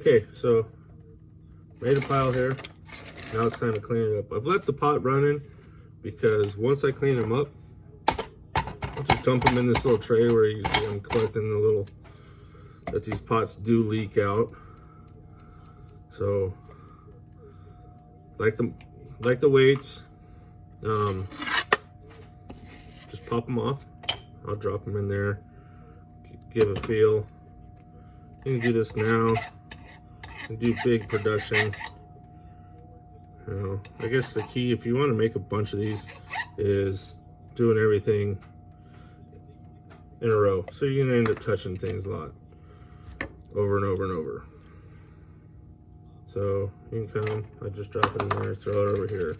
Okay, so made a pile here. Now it's time to clean it up. I've left the pot running because once I clean them up, I'll just dump them in this little tray where you see I'm collecting the little, that these pots do leak out. So, like the weights, just pop them off. I'll drop them in there, give a feel. You can do this now and do big production. You know, I guess the key, if you want to make a bunch of these, is doing everything in a row. So you're gonna end up touching things a lot, over and over and over. So you can come, I just drop it in there, throw it over here.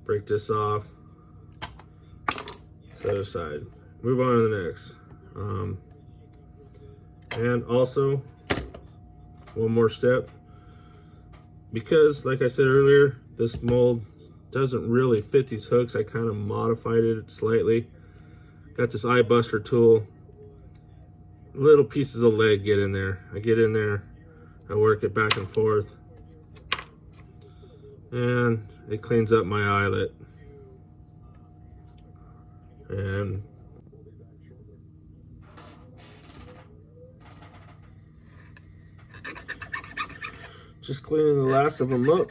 Break this off, set it aside. Move on to the next. And also, one more step. Because, like I said earlier, this mold doesn't really fit these hooks. I kind of modified it slightly. Got this eye buster tool. Little pieces of lead get in there. I get in there, I work it back and forth, and it cleans up my eyelet. And just cleaning the last of them up.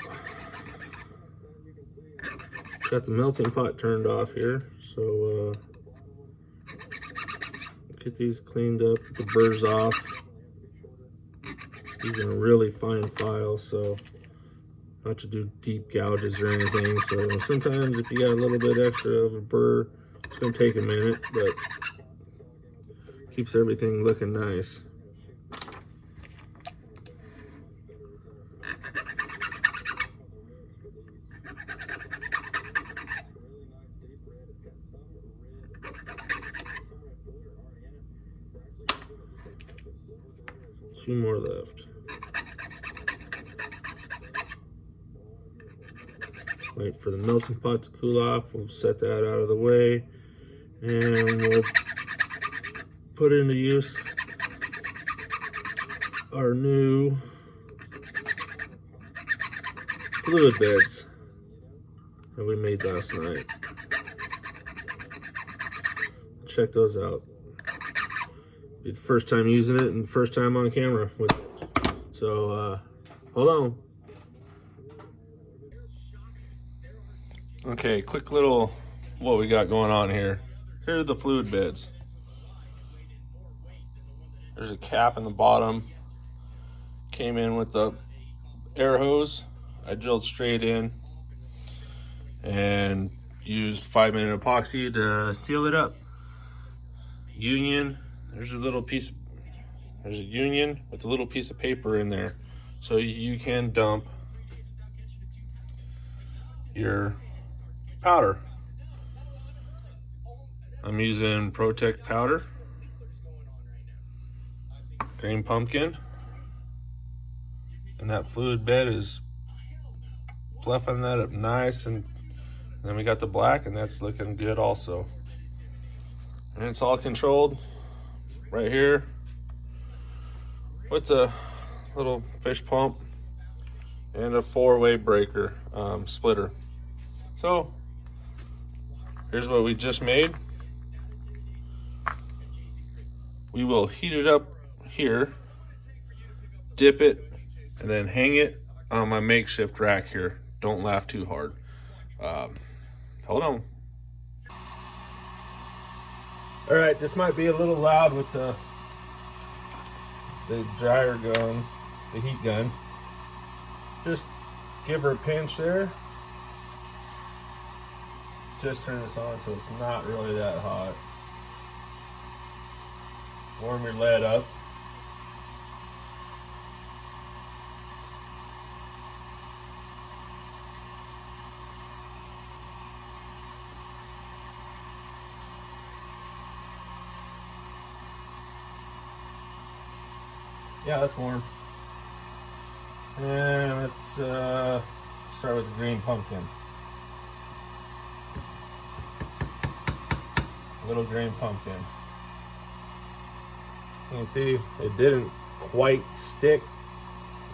Got the melting pot turned off here, so get these cleaned up, the burrs off. These are really fine files, so not to do deep gouges or anything. So sometimes if you got a little bit extra of a burr, it's gonna take a minute, but keeps everything looking nice. Two more left. Wait for the melting pot to cool off. We'll set that out of the way, and we'll put into use our new fluid beds that we made last night. Check those out. Be the first time using it and first time on camera with it. So hold on. Okay, quick little what we got going on here. Here are the fluid beds. There's a cap in the bottom. Came in with the air hose. I drilled straight in and used 5-minute epoxy to seal it up. Union. There's a little piece, there's a union with a little piece of paper in there. So you can dump your powder. I'm using Protect powder, green pumpkin, and that fluid bed is fluffing that up nice. And then we got the black, and that's looking good also. And it's all controlled right here with the little fish pump and a 4-way breaker splitter. So here's what we just made. We will heat it up here, dip it, and then hang it on my makeshift rack here. Don't laugh too hard. Hold on. All right, this might be a little loud with the dryer gun, the heat gun. Just give her a pinch there. Just turn this on so it's not really that hot. Warm your lead up. Yeah, that's warm. And let's start with the green pumpkin. Little green pumpkin. You can see it didn't quite stick.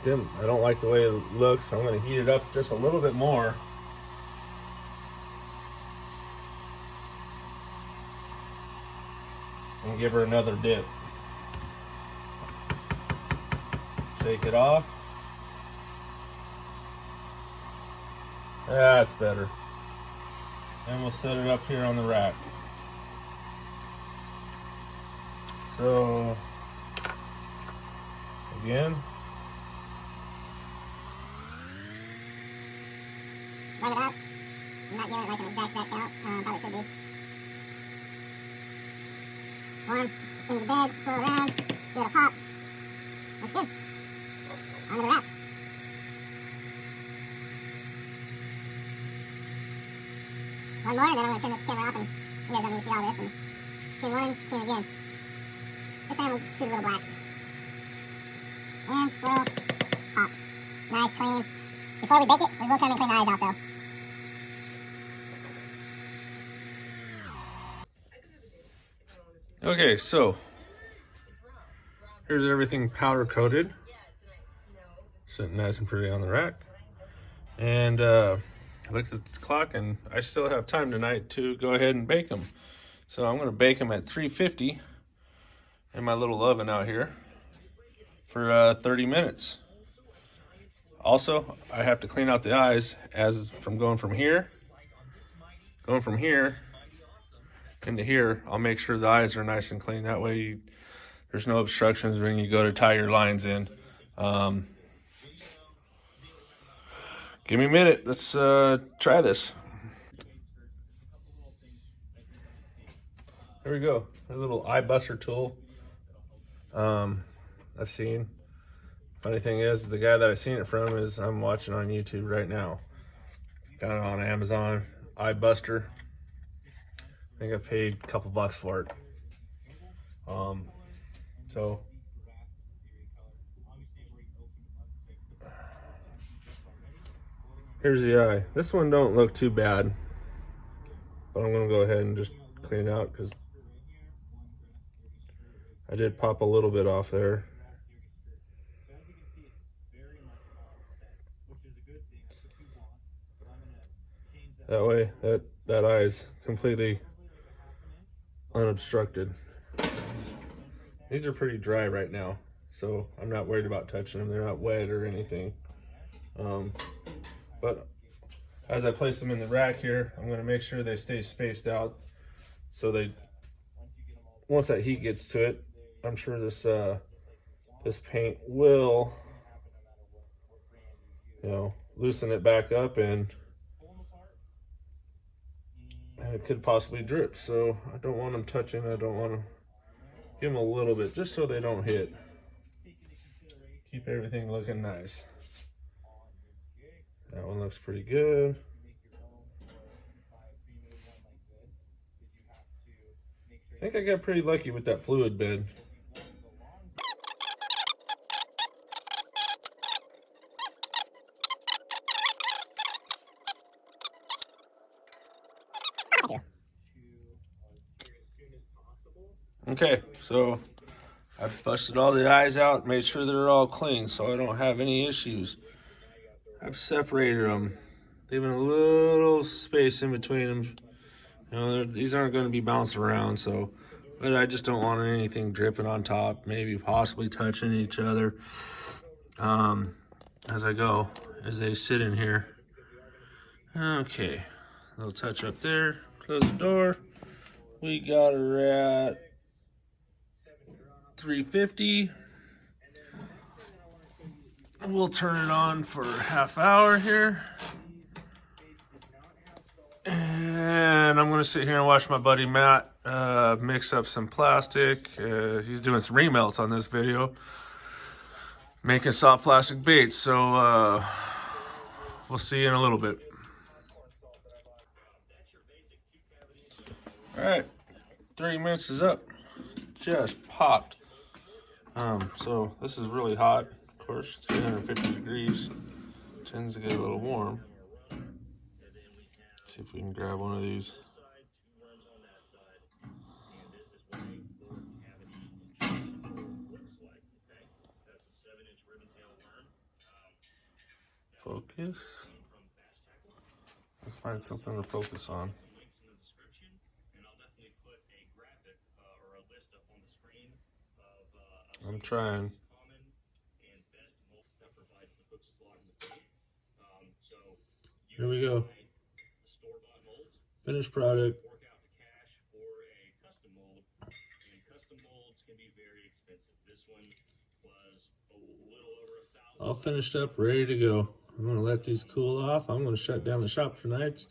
I don't like the way it looks, so I'm going to heat it up just a little bit more. And give her another dip. Shake it off. That's better. And we'll set it up here on the rack. So, again, run it up. I'm not giving it like an exact count. Probably should be. Warm into the bed, swirl around, give it a pop. That's good. Onto the rack. One more, and then I'm going to turn this camera off, and you guys don't need to see all this. And tune one, tune again. This time we'll shoot a little black. And swirl, pop. Nice, clean. Before we bake it, we will come and clean the eyes out, though. okay, so here's everything powder coated, sitting nice and pretty on the rack. And I looked at the clock, and I still have time tonight to go ahead and bake them. So I'm going to bake them at 350 in my little oven out here for 30 minutes. Also, I have to clean out the eyes as from going from here into here. I'll make sure the eyes are nice and clean. That way there's no obstructions when you go to tie your lines in. Give me a minute. Let's try this. Here we go. A little eye buster tool. I've seen. Funny thing is, the guy that I've seen it from is I'm watching on YouTube right now. Got it on Amazon. Eye buster. I think I paid a couple bucks for it. So here's the eye. This one don't look too bad, but I'm gonna go ahead and just clean it out because I did pop a little bit off there. That way, that eye is completely unobstructed. These are pretty dry right now, so I'm not worried about touching them. They're not wet or anything. But as I place them in the rack here, I'm going to make sure they stay spaced out, so they, once that heat gets to it, I'm sure this paint will, loosen it back up, and it could possibly drip. So I don't want them touching. I don't want to give them a little bit, just so they don't hit. Keep everything looking nice. That one looks pretty good. I think I got pretty lucky with that fluid bed. Okay, so I've busted all the eyes out, made sure they're all clean so I don't have any issues. I've separated them, leaving a little space in between them. These aren't going to be bouncing around, but I just don't want anything dripping on top, maybe possibly touching each other as they sit in here. Okay, a little touch up there, close the door. We got her at 350. We'll turn it on for a half hour here. And I'm going to sit here and watch my buddy Matt mix up some plastic. He's doing some remelts on this video, making soft plastic baits. So we'll see you in a little bit. All right, 30 minutes is up. Just popped. So this is really hot, of course, 350 degrees. Tends to get a little warm. Let's see if we can grab one of these. Nice. Let's find something to focus on. I'm trying. Here we go. Finished product. All finished up, ready to go. I'm gonna let these cool off. I'm gonna shut down the shop for nights.